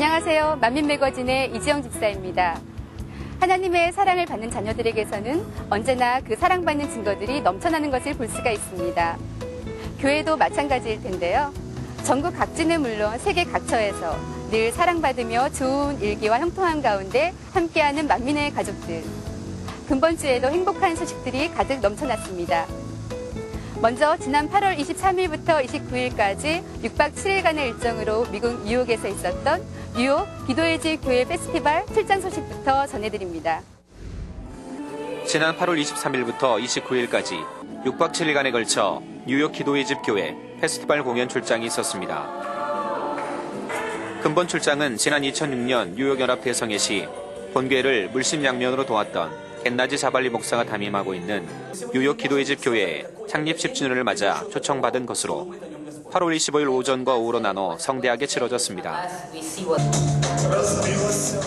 안녕하세요. 만민매거진의 이지영 집사입니다. 하나님의 사랑을 받는 자녀들에게서는 언제나 그 사랑받는 증거들이 넘쳐나는 것을 볼 수가 있습니다. 교회도 마찬가지일 텐데요. 전국 각지는 물론 세계 각처에서 늘 사랑받으며 좋은 일기와 형통한 가운데 함께하는 만민의 가족들. 금번주에도 행복한 소식들이 가득 넘쳐났습니다. 먼저 지난 8월 23일부터 29일까지 6박 7일간의 일정으로 미국 뉴욕에서 있었던 뉴욕 기도의 집 교회 페스티벌 출장 소식부터 전해드립니다. 지난 8월 23일부터 29일까지 6박 7일간에 걸쳐 뉴욕 기도의 집 교회 페스티벌 공연 출장이 있었습니다. 근본 출장은 지난 2006년 뉴욕 연합 대성회 시 본교회를 물심양면으로 도왔던 겟나지 자발리 목사가 담임하고 있는 뉴욕 기도의 집 교회의 창립 10주년을 맞아 초청받은 것으로 8월 25일 오전과 오후로 나눠 성대하게 치러졌습니다.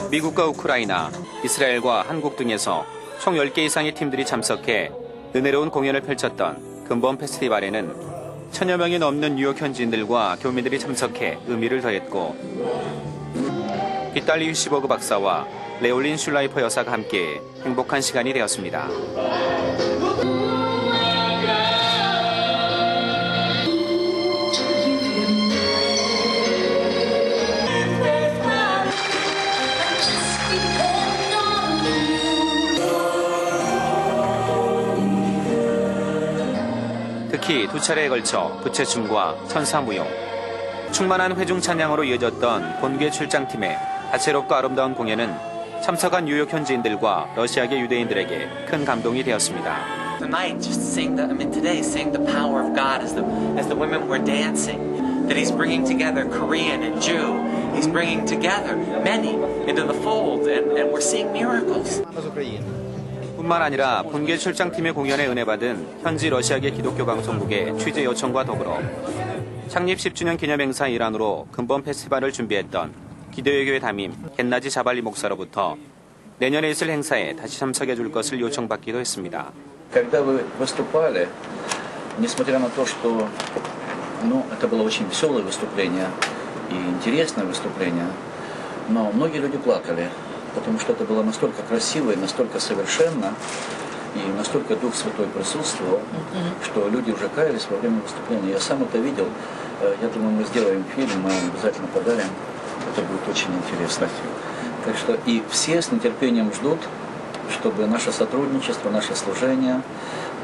미국과 우크라이나, 이스라엘과 한국 등에서 총 10개 이상의 팀들이 참석해 은혜로운 공연을 펼쳤던 근본 페스티벌에는 1000여 명이 넘는 뉴욕 현지인들과 교민들이 참석해 의미를 더했고 빗달리 휴시버그 박사와 레올린 슐라이퍼 여사가 함께 행복한 시간이 되었습니다. 특히 두 차례에 걸쳐 부채춤과 천사무용, 충만한 회중 찬양으로 이어졌던 본교회 출장팀의 다채롭고 아름다운 공연은 참석한 뉴욕 현지인들과 러시아계 유대인들에게 큰 감동이 되었습니다. Tonight, just today, seeing the power of God as the women were dancing, that He's bringing together Korean and Jew, He's bringing together many into the fold, and we're seeing miracles. 뿐만 아니라 본교회 출장팀의 공연에 은혜받은 현지 러시아계 기독교 방송국의 취재 요청과 더불어 창립 10주년 기념 행사 일환으로 근본 페스티벌을 준비했던 기도의 교회 담임 겟나지 자발리 목사로부터 내년에 있을 행사에 다시 참석해 줄 것을 요청받기도 했습니다. Когда вы выступали, несмотря на то, что это было очень веселое выступление и интересное выступление, но многие люди плакали, потому что это было настолько красиво и настолько совершенно, и настолько Дух Святой присутствовал, что люди уже каялись во время выступления. Я сам это видел. Я думаю, мы сделаем фильм, мы обязательно подарим. Это будет очень интересно. Так что и все с нетерпением ждут, чтобы наше сотрудничество, наше служение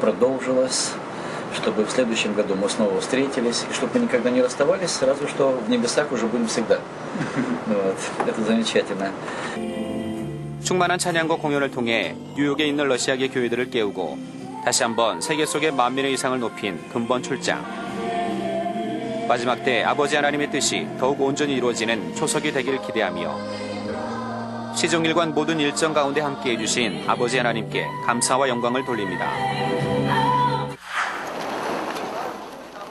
продолжилось, чтобы в следующем году мы снова встретились, и чтобы мы никогда не расставались, сразу что в небесах уже будем всегда. Вот. Это замечательно. 충만한 찬양과 공연을 통해 뉴욕에 있는 러시아계 교회들을 깨우고 다시 한번 세계 속의 만민의 위상을 높인 근본 출장. 마지막 때 아버지 하나님의 뜻이 더욱 온전히 이루어지는 초석이 되길 기대하며 시종일관 모든 일정 가운데 함께해 주신 아버지 하나님께 감사와 영광을 돌립니다.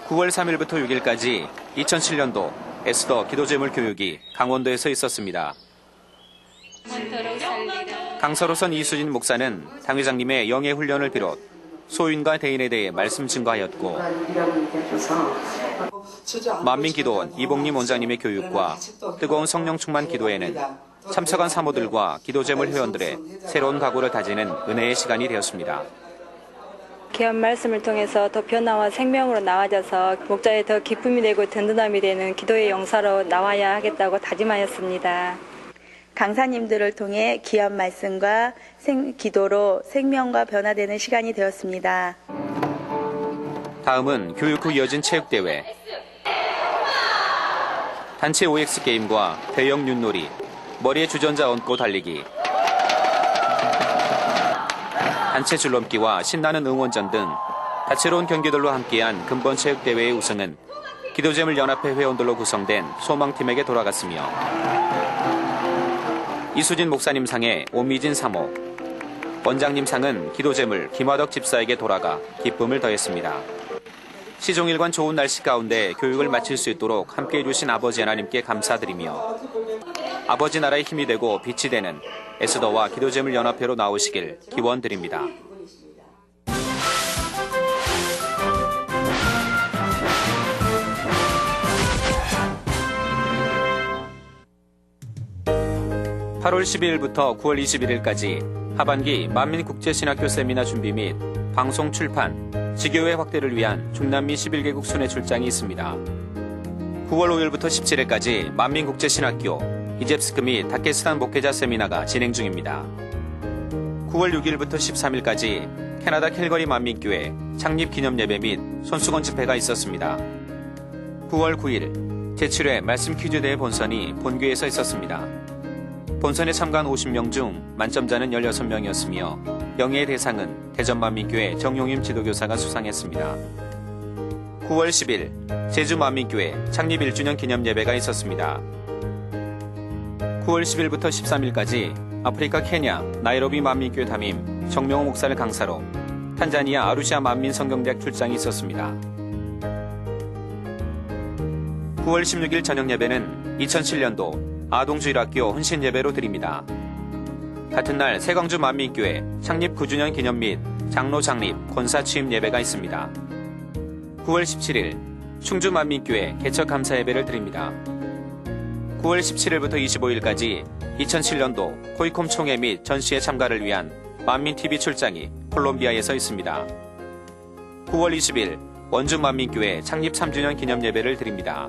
9월 3일부터 6일까지 2007년도 에스더 기도제물 교육이 강원도에서 있었습니다. 강서로선 이수진 목사는 당회장님의 영예 훈련을 비롯 소인과 대인에 대해 말씀 증거하였고 만민기도원 이봉림 원장님의 교육과 뜨거운 성령 충만 기도회는 참석한 사모들과 기도제물 회원들의 새로운 각오를 다지는 은혜의 시간이 되었습니다. 귀한 말씀을 통해서 더 변화와 생명으로 나아져서 목자에 더 기쁨이 되고 든든함이 되는 기도의 용사로 나와야 하겠다고 다짐하였습니다. 강사님들을 통해 귀한 말씀과 기도로 생명과 변화되는 시간이 되었습니다. 다음은 교육 후 이어진 체육대회. 단체 OX 게임과 대형 윷놀이, 머리에 주전자 얹고 달리기, 단체 줄넘기와 신나는 응원전 등 다채로운 경기들로 함께한 근본 체육대회의 우승은 기도제물 연합회 회원들로 구성된 소망팀에게 돌아갔으며 이수진 목사님 상에 오미진 사모, 원장님 상은 기도제물 김화덕 집사에게 돌아가 기쁨을 더했습니다. 시종일관 좋은 날씨 가운데 교육을 마칠 수 있도록 함께해 주신 아버지 하나님께 감사드리며 아버지 나라의 힘이 되고 빛이 되는 에스더와 기도제물 연합회로 나오시길 기원드립니다. 8월 12일부터 9월 21일까지 하반기 만민국제신학교 세미나 준비 및 방송 출판, 지교회 확대를 위한 중남미 11개국 순회 출장이 있습니다. 9월 5일부터 17일까지 만민국제신학교, 이잽스크 및 다케스탄 목회자 세미나가 진행 중입니다. 9월 6일부터 13일까지 캐나다 캘거리 만민교회 창립 기념예배 및 손수건 집회가 있었습니다. 9월 9일 제7회 말씀 퀴즈 대회 본선이 본교에서 있었습니다. 본선에 참가한 50명 중 만점자는 16명이었으며 영예의 대상은 대전만민교회 정용임 지도교사가 수상했습니다. 9월 10일 제주만민교회 창립 1주년 기념예배가 있었습니다. 9월 10일부터 13일까지 아프리카 케냐 나이로비 만민교회 담임 정명호 목사를 강사로 탄자니아 아루시아 만민성경대학 출장이 있었습니다. 9월 16일 저녁예배는 2007년도 아동주일학교 헌신예배로 드립니다. 같은 날 세광주 만민교회 창립 9주년 기념 및 장로 장립 권사 취임 예배가 있습니다. 9월 17일 충주 만민교회 개척 감사 예배를 드립니다. 9월 17일부터 25일까지 2007년도 코이콤 총회 및 전시회 참가를 위한 만민TV 출장이 콜롬비아에서 있습니다. 9월 20일 원주 만민교회 창립 3주년 기념 예배를 드립니다.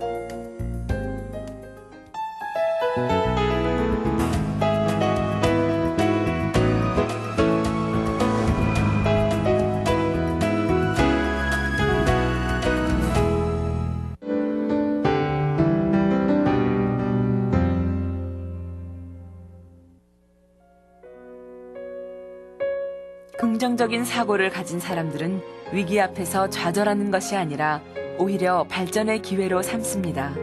긍정적인 사고를 가진 사람들은 위기 앞에서 좌절하는 것이 아니라 오히려 발전의 기회로 삼습니다.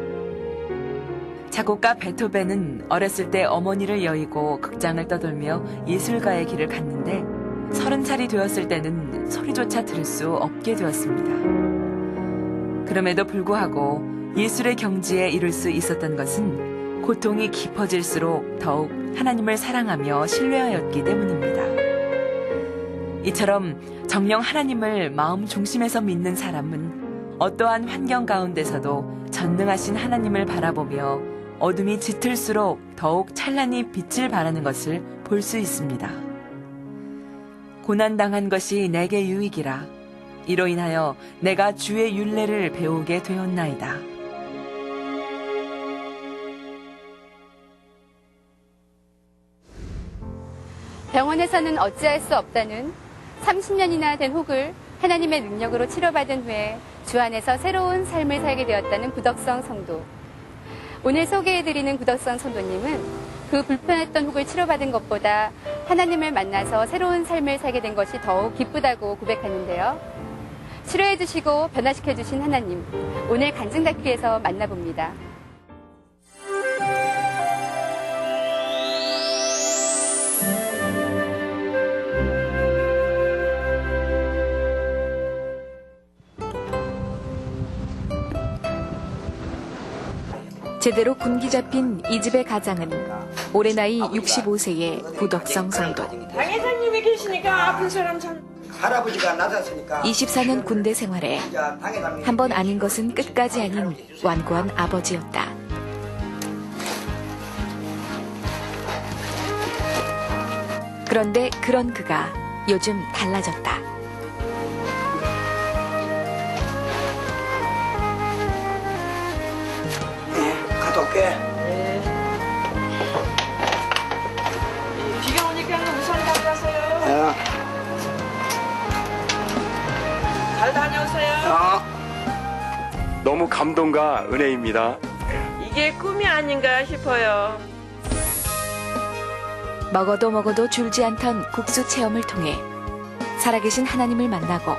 작곡가 베토벤은 어렸을 때 어머니를 여의고 극장을 떠돌며 예술가의 길을 갔는데 30살이 되었을 때는 소리조차 들을 수 없게 되었습니다. 그럼에도 불구하고 예술의 경지에 이룰 수 있었던 것은 고통이 깊어질수록 더욱 하나님을 사랑하며 신뢰하였기 때문입니다. 이처럼 정녕 하나님을 마음 중심에서 믿는 사람은 어떠한 환경 가운데서도 전능하신 하나님을 바라보며 어둠이 짙을수록 더욱 찬란히 빛을 발하는 것을 볼 수 있습니다. 고난당한 것이 내게 유익이라. 이로 인하여 내가 주의 율례를 배우게 되었나이다. 병원에서는 어찌할 수 없다는 30년이나 된 혹을 하나님의 능력으로 치료받은 후에 주 안에서 새로운 삶을 살게 되었다는 구덕성 성도. 오늘 소개해드리는 구덕성 성도님은 그 불편했던 혹을 치료받은 것보다 하나님을 만나서 새로운 삶을 살게 된 것이 더욱 기쁘다고 고백하는데요. 치료해주시고 변화시켜주신 하나님, 오늘 간증다큐에서 만나봅니다. 제대로 군기 잡힌 이 집의 가장은 올해 나이 65세의 구덕성 성도. 당회장님이 계시니까 아픈 사람 참. 할아버지가 낮았으니까 24년 군대 생활에 한 번 아닌 것은 끝까지 아닌 완고한 아버지였다. 그런데 그런 그가 요즘 달라졌다. 갔다 올게. 비가 오니까 우산 가져가세요. 잘 다녀오세요. 너무 감동과 은혜입니다. 이게 꿈이 아닌가 싶어요. 먹어도 줄지 않던 국수 체험을 통해 살아계신 하나님을 만나고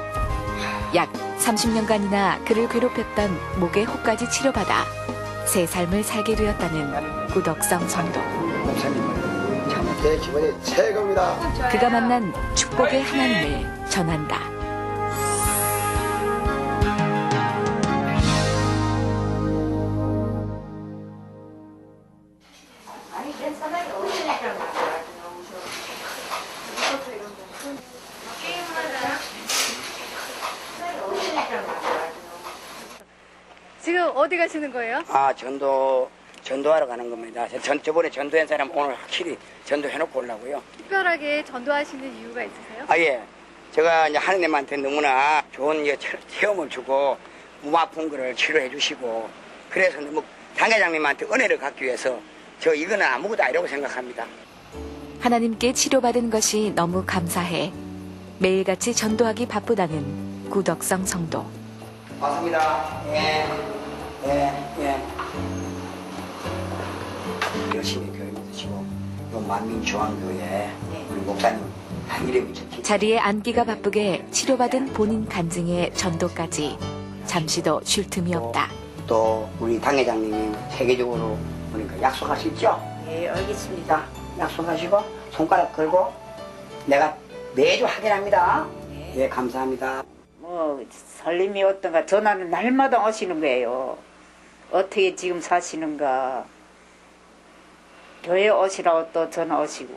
약 30년간이나 그를 괴롭혔던 목의 혹까지 치료받아 새 삶을 살게 되었다는 구덕성 성도. 목사님은 참 제 기분이 최고입니다. 그가 만난 축복의 하나님을 전한다. 지금 어디 가시는 거예요? 전도 전도하러 가는 겁니다. 저번에 전도한 사람 오늘 확실히 전도해놓고 오려고요. 특별하게 전도하시는 이유가 있으세요? 예. 제가 이제 하느님한테 너무나 좋은 체험을 주고 몸 아픈 거를 치료해 주시고 그래서 너무 당회장님한테 은혜를 갖기 위해서 저 이거는 아무것도 아니라고 생각합니다. 하나님께 치료받은 것이 너무 감사해 매일같이 전도하기 바쁘다는 구덕성 성도. 맞습니다. 예. 열심히 교회 믿으시고 요 만민중앙교회 우리 목사님 다 이름이 적힌 자리에 앉기가 바쁘게 치료받은 본인 간증의 전도까지 잠시도 쉴 틈이 없다. 또 우리 당회장님이 세계적으로 보니까 약속하시죠? 예, 알겠습니다. 약속하시고 손가락 걸고 내가 매주 확인합니다. 예, 감사합니다. 뭐 살림이 어떤가 전화는 날마다 오시는 거예요. 어떻게 지금 사시는가. 교회 오시라고 또 전화 오시고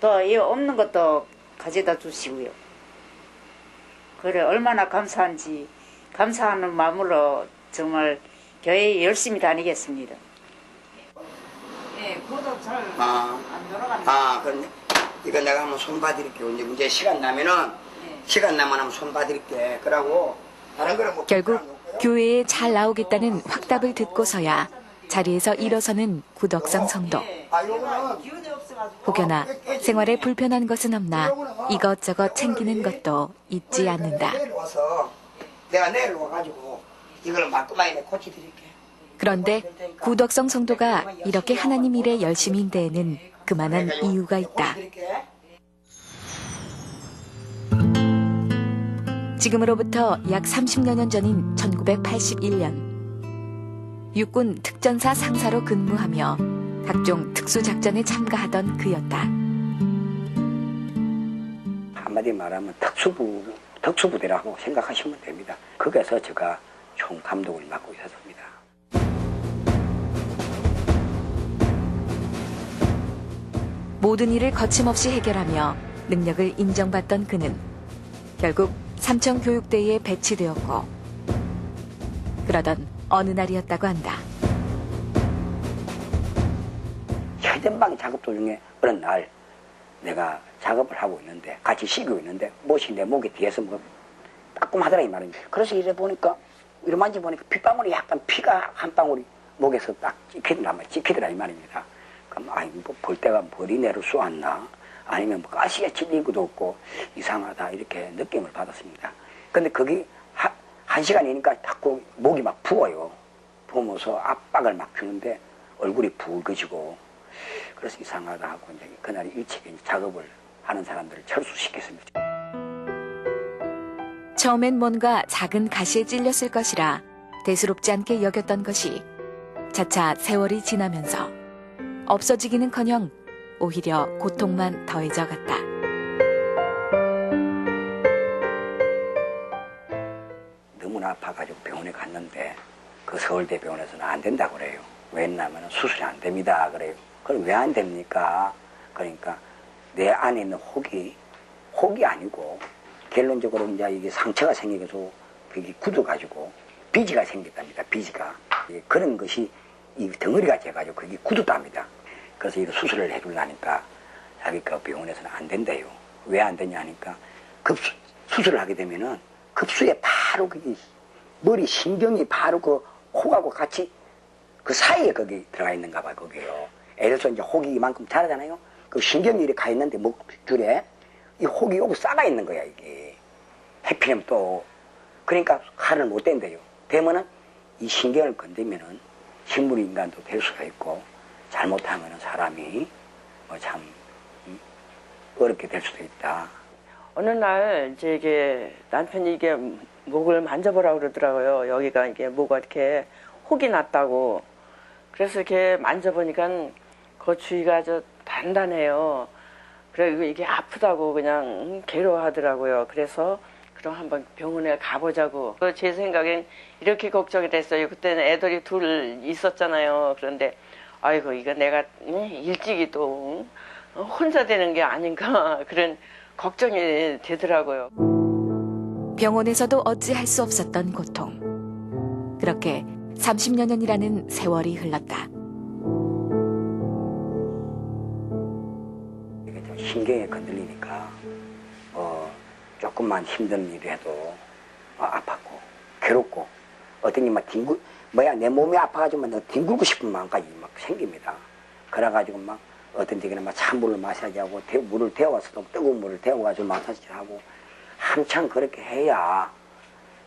또 이 없는 것도 가져다 주시고요. 그래 얼마나 감사한지 감사하는 마음으로 정말 교회에 열심히 다니겠습니다. 네, 구독 잘 안 돌아갑니다. 그런데 이거 내가 한번 손봐드릴게요. 이제 시간 나면은 시간 나면 한번 손봐드릴게. 그러고 다른 거는 뭐 결국 교회에 잘 나오겠다는 확답을 듣고서야 자리에서 일어서는 구덕성 성도. 혹여나 생활에 불편한 것은 없나 이것저것 챙기는 것도 잊지 않는다. 내가 내일 와가지고 이걸 말끔하게 고쳐드릴게. 그런데 구덕성 성도가 이렇게 하나님 일에 열심인 데에는 그만한 이유가 있다. 지금으로부터 약 30여 년 전인 1981년 육군 특전사 상사로 근무하며 각종 특수작전에 참가하던 그였다. 한마디 말하면 특수부대라고 생각하시면 됩니다. 거기서 제가 총 감독을 맡고 있었습니다. 모든 일을 거침없이 해결하며 능력을 인정받던 그는 결국 삼청교육대에 배치되었고 그러던 어느 날이었다고 한다. 최전방 작업 도중에 어느 날 내가 작업을 하고 있는데 같이 쉬고 있는데 못이 내 목에 뒤에서 뭐 따끔하더라 이 말입니다. 그래서 이래 보니까 이래 만져보니까 핏방울이 약간 피가 한 방울이 목에서 딱 찍히더라 이 말입니다. 그럼 뭐 볼 때가 머리 내로 쏘았나 아니면 뭐 가시가 찔린 것도 없고 이상하다 이렇게 느낌을 받았습니다. 근데 거기 한 시간이니까 자꾸 목이 막 부어요. 부으면서 압박을 막 주는데 얼굴이 붉어지고 그래서 이상하다 하고 이제 그날 일찍 작업을 하는 사람들을 철수시켰습니다. 처음엔 뭔가 작은 가시에 찔렸을 것이라 대수롭지 않게 여겼던 것이 차차 세월이 지나면서 없어지기는커녕 오히려 고통만 더해져 갔다. 너무나 아파가지고 병원에 갔는데 그 서울대병원에서는 안 된다고 그래요. 왜냐하면 수술이 안 됩니다 그래요. 그럼 왜 안 됩니까? 그러니까 내 안에 있는 혹이 아니고 결론적으로 이제 이게 상처가 생겨서 그게 굳어가지고 비지가 생겼답니다. 비지가 그런 것이 이 덩어리가 돼가지고 그게 굳었답니다. 그래서 이거 수술을 해주려니까 자기가 병원에서는 안 된대요. 왜 안 되냐 하니까 수술을 하게 되면은 급수에 바로 그게 머리 신경이 바로 그 혹하고 같이 그 사이에 거기 들어가 있는가 봐요. 거기요. 예를 들어서 이제 혹이 이만큼 자라잖아요. 그 신경이 이렇게 가 있는데 목줄에 이 혹이 여기 싸가 있는 거야 이게. 해피면 또 그러니까 칼을 못 댄대요. 되면은 이 신경을 건드면은 식물 인간도 될 수가 있고 잘못하면은 사람이 뭐 참 어렵게 될 수도 있다. 어느 날 이제 이게 남편이 이게 목을 만져보라고 그러더라고요. 여기가 이게 뭐가 이렇게 혹이 났다고. 그래서 이렇게 만져보니까 그 주위가 아주 단단해요. 그래 이게 아프다고 그냥 괴로워하더라고요. 그래서 그럼 한번 병원에 가보자고. 제 생각엔 이렇게 걱정이 됐어요. 그때는 애들이 둘 있었잖아요. 그런데 아이고 이거 내가 일찍이 또 혼자 되는 게 아닌가 그런 걱정이 되더라고요. 병원에서도 어찌할 수 없었던 고통. 그렇게 30여 년이라는 세월이 흘렀다. 신경이 건들리니까 조금만 힘든 일이 해도 아팠고 괴롭고 어떤 게 막 내 몸이 아파가지고 막 뒹굴고 싶은 마음까지 막 생깁니다. 그래가지고 막 어떤 데는 막 찬물을 마사지하고 물을 데워서 뜨거운 물을 데워가지고 마사지를 하고 한참 그렇게 해야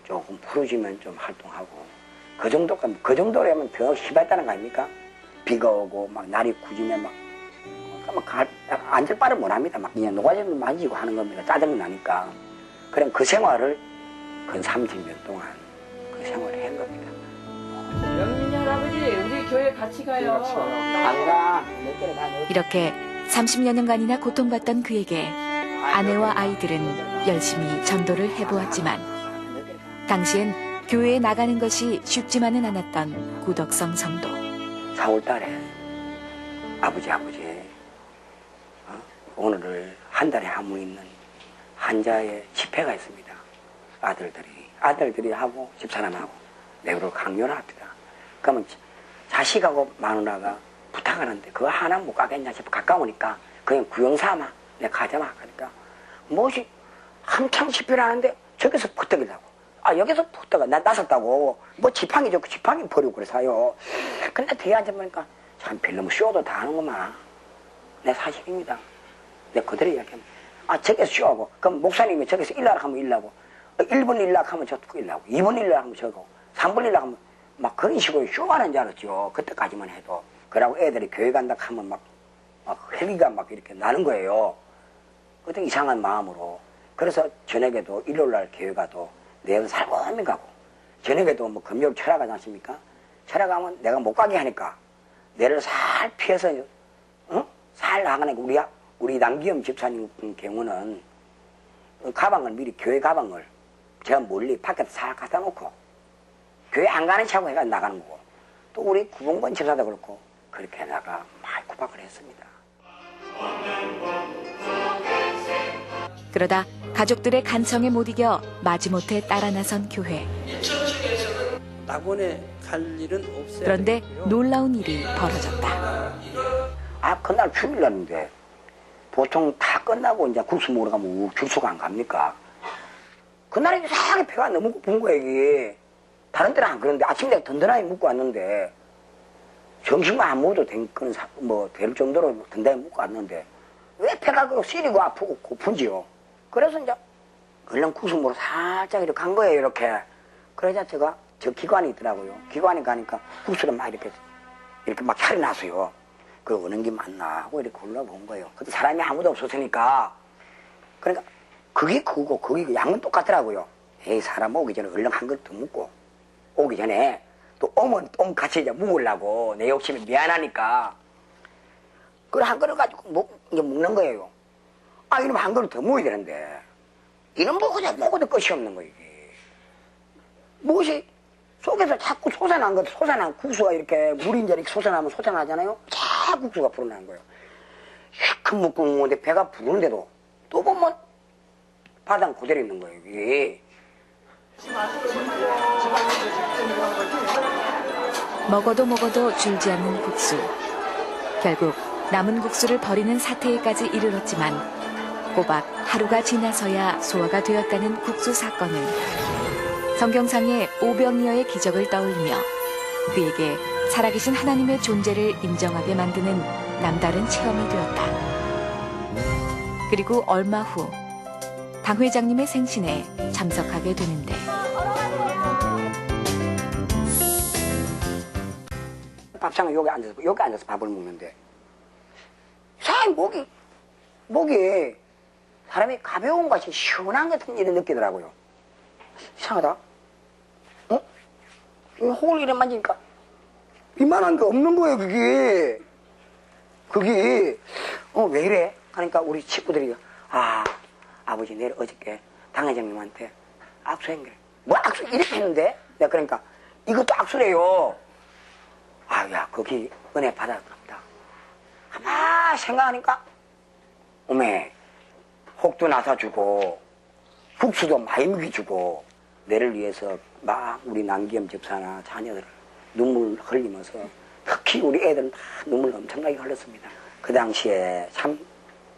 조금 풀어지면 좀 활동하고 그 정도라면 더 심했다는 거 아닙니까? 비가 오고 막 날이 굳으면 막 앉을 바를 못합니다. 막 그냥 노가지를 만지고 하는 겁니다. 짜증이 나니까. 그럼 그 생활을 근 30년 동안 그 생활을 한 겁니다. 영민이 할아버지 우리 교회 같이 가요. 안 가. 이렇게 30여 년간이나 고통받던 그에게 아내와 아이들은 열심히 전도를 해보았지만 당시엔 교회에 나가는 것이 쉽지만은 않았던 구덕성 성도. 4월 달에 아버지 오늘을 한 달에 한 번 있는 한자의 집회가 있습니다. 아들들이 하고 집사람하고 내부로 강요를 합니다. 그러면 자식하고 마누라가 부탁하는데 그거 하나 못 가겠냐 싶어 가까우니까 그냥 구경삼아 내가 가자마 하니까 무엇이 한창 집회를 하는데 저기서 붙어기라고 여기서 붙어가 나 나섰다고 뭐 지팡이 좋고 지팡이 버리고 그래서요. 근데 뒤에 앉아보니까 참 별로 쇼도 다 하는구만. 내 사실입니다. 내가 그대로 이야기하면 저기서 쇼하고 그럼 목사님이 저기서 일하라 하면 일하고 1번 일하라 하면 저거 일하고 2번 일하라 하면 저거 3번 일하라 하면 막 그런 식으로 쇼하는 줄 알았죠. 그때까지만 해도. 그러고 애들이 교회 간다 하면 막 회기가 막 이렇게 나는 거예요. 어떤 이상한 마음으로. 그래서 저녁에도 일요일날 교회 가도 내일 살고만 가고 저녁에도 뭐 금요일 철학 가지 않습니까? 철학 가면 내가 못 가게 하니까 내를 살 피해서 살 나가니까 우리 남기영 집사님 경우는 가방을 미리 교회 가방을 제가 멀리 밖에서 살 갖다 놓고 교회 안 가는 차고 해가 나가는 거고 또 우리 구봉권 집사도 그렇고 그렇게 나가 많이 구박을 했습니다. 그러다 가족들의 간청에 못 이겨 마지못해 따라 나선 교회. 낙원에 갈 일은 없어요. 그런데 놀라운 일이 벌어졌다. 그날 주일날인데 보통 다 끝나고 이제 국수 먹으러 가면 줄수가 안 갑니까? 그날에 이상하게 배가 너무 고픈 거야 이게. 다른 때는 안 그런데 아침에 내가 든든하게 먹고 왔는데 점심만 안 먹어도 될 정도로 든든하게 먹고 왔는데 왜 배가 시리고 아프고 고픈지요. 그래서 이제 얼른 국수 먹으러 살짝 이렇게 간 거예요 이렇게. 그러자 제가 저 기관이 있더라고요. 기관에 가니까 국수를 막 이렇게 막 차려놨어요. 그 어느 게 맞나 하고 이렇게 골라본 거예요. 그때 사람이 아무도 없었으니까. 그러니까 그게 그거고 그게 양은 똑같더라고요. 에이 사람 오기 전에 얼른 한 그릇 더 먹고 오기 전에 또 오면 똥 같이 이제 먹으려고 내 욕심이 미안하니까 그걸 한 그릇 가지고 이제 먹는 거예요. 이러면 한 그릇 더 먹어야 되는데 이런 먹어도 끝이 없는 거예요 이게. 무엇이 속에서 자꾸 솟아난 국수가 이렇게 물이 이제 이렇게 솟아나잖아요. 자꾸 국수가 불어나는 거예요. 큰 먹고 먹는데 배가 부르는데도 또 보면 바닥 그대로 있는 거예요 이게. 먹어도 줄지 않는 국수. 결국 남은 국수를 버리는 사태에까지 이르렀지만 꼬박 하루가 지나서야 소화가 되었다는 국수 사건은 성경상의 오병이어의 기적을 떠올리며 그에게 살아계신 하나님의 존재를 인정하게 만드는 남다른 체험이 되었다. 그리고 얼마 후 당 회장님의 생신에 참석하게 되는데 밥상에 여기 앉아서 밥을 먹는데 이상하게 목이 사람이 가벼운 것이 시원한 것 같은 일을 느끼더라고요. 이상하다. 혹을 이래 만지니까 이만한 게 없는 거예요 그게 왜 이래? 하니까 우리 친구들이 아버지 내일 어저께 당 회장님한테 악수한 거래. 뭐 악수 이렇게 했는데 내가 그러니까 이것도 악수래요. 야 거기 은혜 받았을 겁니다. 아마 생각하니까 어메 혹도 나사주고 국수도 많이 먹여주고 내를 위해서 막 우리 남기염 집사나 자녀들 눈물 흘리면서 특히 우리 애들은 다 눈물 엄청나게 흘렸습니다. 그 당시에 참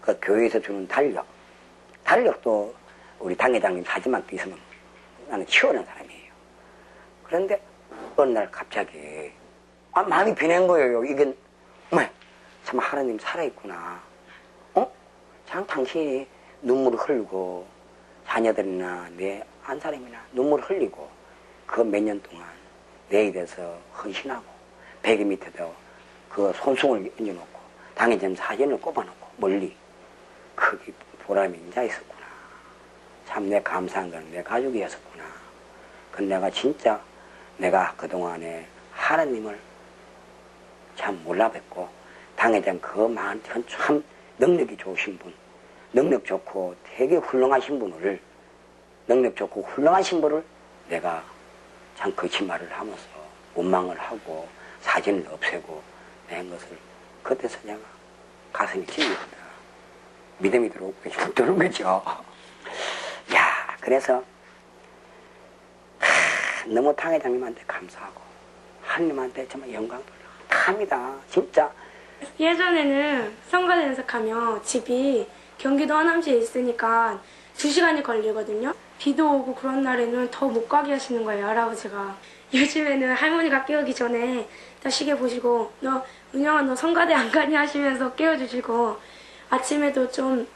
그 교회에서 주는 달력도 우리 당회장님 사진만 있으면 나는 치워낸 사람이에요. 그런데 어느 날 갑자기 마음이 변한 거예요. 이게 참 하나님 살아있구나. 참 당신이 눈물을 흘리고 자녀들이나 내 한 사람이나 눈물을 흘리고 그 몇 년 동안 내에 대해서 헌신하고 베개 밑에도 그 손수건을 얹어놓고 당회장 사진을 꼽아놓고 멀리 거기 보람이 인자 있었구나. 참 내 감사한 건 내 가족이었었구나. 그 내가 진짜 내가 그동안에 하나님을 참 몰라뵙고 당회장 그만 참 능력이 좋으신 분, 능력 좋고 되게 훌륭하신 분을 내가 참 거짓말을 하면서 원망을 하고 사진을 없애고 낸 것을 그때서 내가 가슴이 찔립니다. 믿음이 들어오는 거죠. 야, 그래서 너무 당회장님한테 감사하고 하나님한테 정말 영광 돌려합니다. 진짜. 예전에는 성가대에서 가면 집이 경기도 하남시에 있으니까 2시간이 걸리거든요. 비도 오고 그런 날에는 더 못 가게 하시는 거예요, 할아버지가. 요즘에는 할머니가 깨우기 전에 다 시계 보시고 은영아 너 성가대 안 가니 하시면서 깨워주시고 아침에도 좀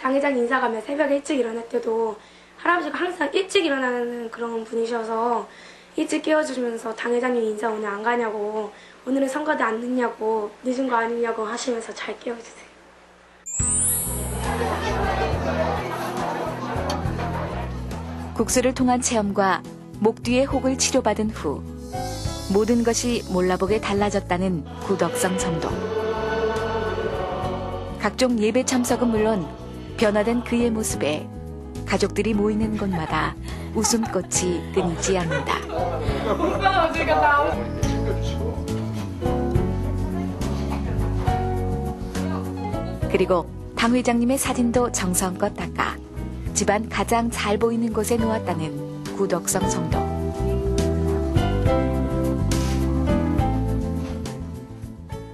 당회장 인사 가면 새벽에 일찍 일어날 때도 할아버지가 항상 일찍 일어나는 그런 분이셔서 일찍 깨워주시면서 당회장님 인사 오늘 안 가냐고 오늘은 성가대 안 늦냐고 늦은 거 아니냐고 하시면서 잘 깨워주세요. 국수를 통한 체험과 목 뒤의 혹을 치료받은 후 모든 것이 몰라보게 달라졌다는 구덕성 성도. 각종 예배 참석은 물론 변화된 그의 모습에 가족들이 모이는 곳마다 웃음꽃이 끊이지 않는다. 그리고 당 회장님의 사진도 정성껏 닦아 집안 가장 잘 보이는 곳에 놓았다는 구덕성 성도.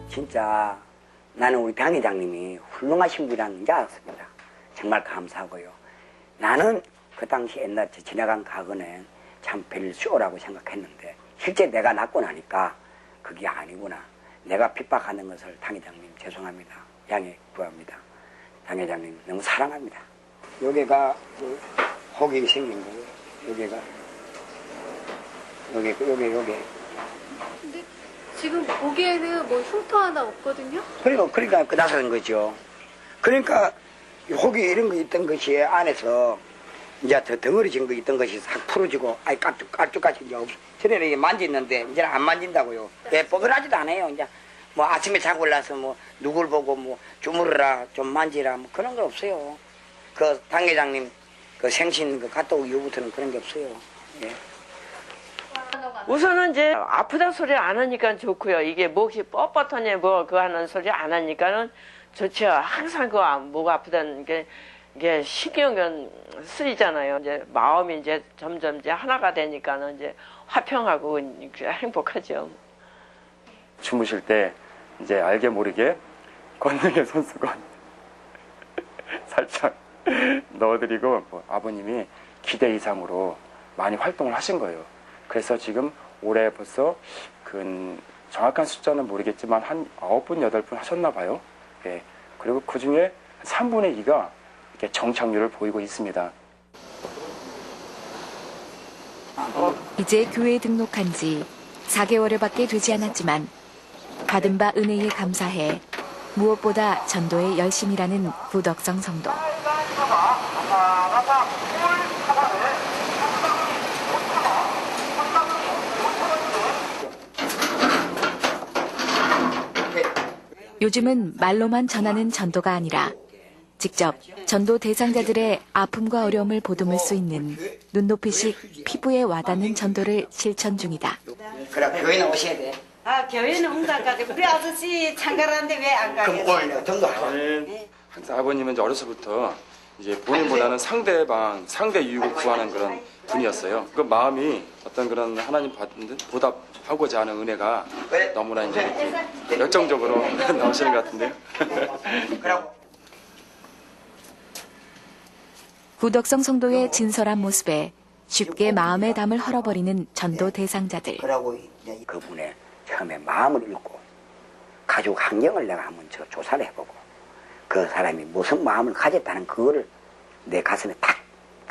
진짜 나는 우리 당 회장님이 훌륭하신 분이라는 줄 알았습니다. 정말 감사하고요. 나는 그 당시 옛날 지나간 과거는 참 별 쇼라고 생각했는데 실제 내가 낳고 나니까 그게 아니구나. 내가 핍박하는 것을 당 회장님 죄송합니다. 양해 구합니다. 당 회장님 너무 사랑합니다. 여기가 그 혹이 생긴 거예요. 여기가 여기. 근데 지금 보기에는 뭐 흉터 하나 없거든요? 그러니까 그다서인 거죠. 그러니까 혹이 이런 거 있던 것이 안에서 이제 더 덩어리진 거 있던 것이 싹 풀어지고 아이 깍둑까지 이제 전에는 이게 만졌는데 이제는 안 만진다고요. 예, 뻐근하지도 않아요. 이제 뭐 아침에 자고 올라서 뭐 누굴 보고 뭐 주무르라 좀 만지라 뭐 그런 거 없어요. 그 당 회장님 그 생신 그 갔다 오기 이후부터는 그런 게 없어요. 예. 우선은 이제 아프다 소리 안 하니까 좋고요. 이게 목이 뻣뻣하냐 뭐 그거 하는 소리 안 하니까는 좋죠. 항상 그 목 아프다는 게 이게 신경은 쓰이잖아요. 이제 마음이 이제 점점 이제 하나가 되니까는 이제 화평하고 행복하죠. 주무실 때 이제 알게 모르게 권능의 손수건 살짝 넣어드리고 뭐 아버님이 기대 이상으로 많이 활동을 하신 거예요. 그래서 지금 올해 벌써 정확한 숫자는 모르겠지만 한 9분, 8분 하셨나 봐요. 예. 그리고 그 중에 3분의 2가 이렇게 정착률을 보이고 있습니다. 이제 교회에 등록한 지 4개월여밖에 되지 않았지만 받은 바 은혜에 감사해 무엇보다 전도에 열심이라는 구덕성 성도. 요즘은 말로만 전하는 전도가 아니라 직접 전도 대상자들의 아픔과 어려움을 보듬을 수 있는 눈높이식 피부에 와닿는 전도를 실천 중이다. 그래 교회는 오셔야 돼. 아 교회는 온다 가지 우리 아저씨 참가하는데 왜 안 가겠어? 그럼 오늘 전도 항상 아버님은 이제 어려서부터 이제 본인보다는 상대 유익을 구하는 그런 분이었어요. 그 마음이 어떤 그런 하나님 받는 보답하고자 하는 은혜가 너무나 이제 열정적으로 나오시는 것 같은데요. 구덕성 성도의 진솔한 모습에 쉽게 마음의 담을 헐어버리는 전도 대상자들. 그분의 처음에 마음을 읽고 가족 환경을 내가 한번 조사를 해보고 그 사람이 무슨 마음을 가졌다는 그거를 내 가슴에 탁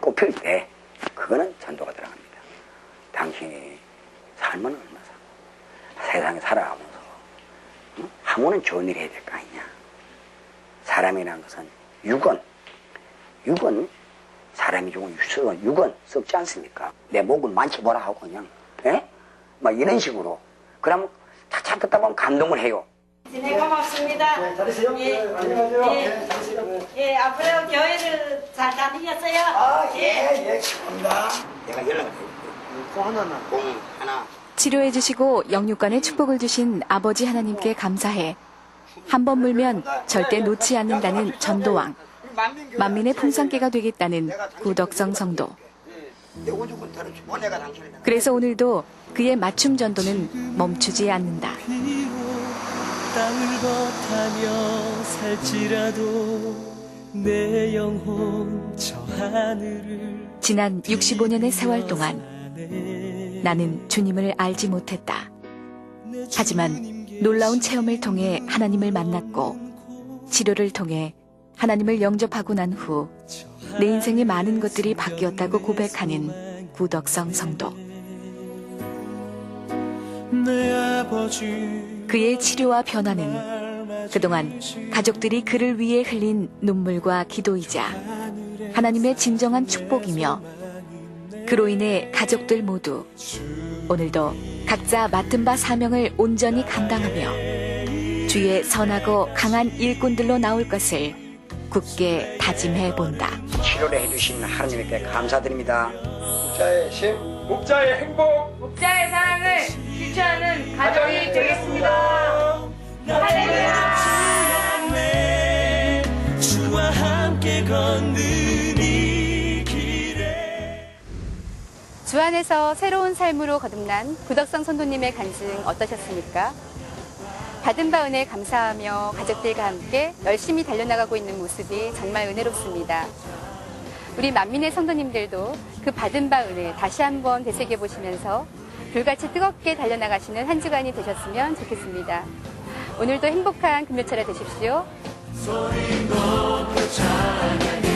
꼽힐 때 그거는 전도가 들어갑니다. 당신이 삶은 얼마나 세상에 살아가면서 한 번은 좋은 일 해야 될 거 아니냐. 사람이라는 것은 육은 사람이 죽은 육은 썩지 않습니까? 내 목을 만져보라 하고 그냥 막 이런 식으로 그러면 차차 듣다 보면 감동을 해요. 네, 고맙습니다. 잘하세요? 예. 예, 앞으로 교회를 잘 다니겠어요? 감사합니다. 내가 연락을 해요. 공 하나. 치료해 주시고 영육간의 축복을 주신 아버지 하나님께 감사해 한 번 물면 절대 놓지 않는다는 전도왕. 만민의 풍산개가 되겠다는 구덕성 성도. 그래서 오늘도 그의 맞춤 전도는 멈추지 않는다. 땅을 버타며 살지라도 내 영혼 저 하늘을. 지난 65년의 세월 동안 나는 주님을 알지 못했다. 하지만 놀라운 체험을 통해 하나님을 만났고 치료를 통해 하나님을 영접하고 난 후 내 인생의 많은 것들이 바뀌었다고 고백하는 구덕성 성도. 그의 치료와 변화는 그동안 가족들이 그를 위해 흘린 눈물과 기도이자 하나님의 진정한 축복이며 그로 인해 가족들 모두 오늘도 각자 맡은 바 사명을 온전히 감당하며 주의 선하고 강한 일꾼들로 나올 것을 굳게 다짐해 본다. 치료를 해주신 하나님께 감사드립니다. 목자의 심, 목자의 행복, 목자의 사랑을 실천하는 가정이 되겠습니다. 할렐루야. 주와 함께 걷는 이 길에. 주 안에서 새로운 삶으로 거듭난 구덕성 선도님의 간증 어떠셨습니까? 받은 바 은혜에 감사하며 가족들과 함께 열심히 달려나가고 있는 모습이 정말 은혜롭습니다. 우리 만민의 성도님들도 그 받은 바 은혜 다시 한번 되새겨보시면서 불같이 뜨겁게 달려나가시는 한 주간이 되셨으면 좋겠습니다. 오늘도 행복한 금요철에 되십시오. 소리 높여 찬양해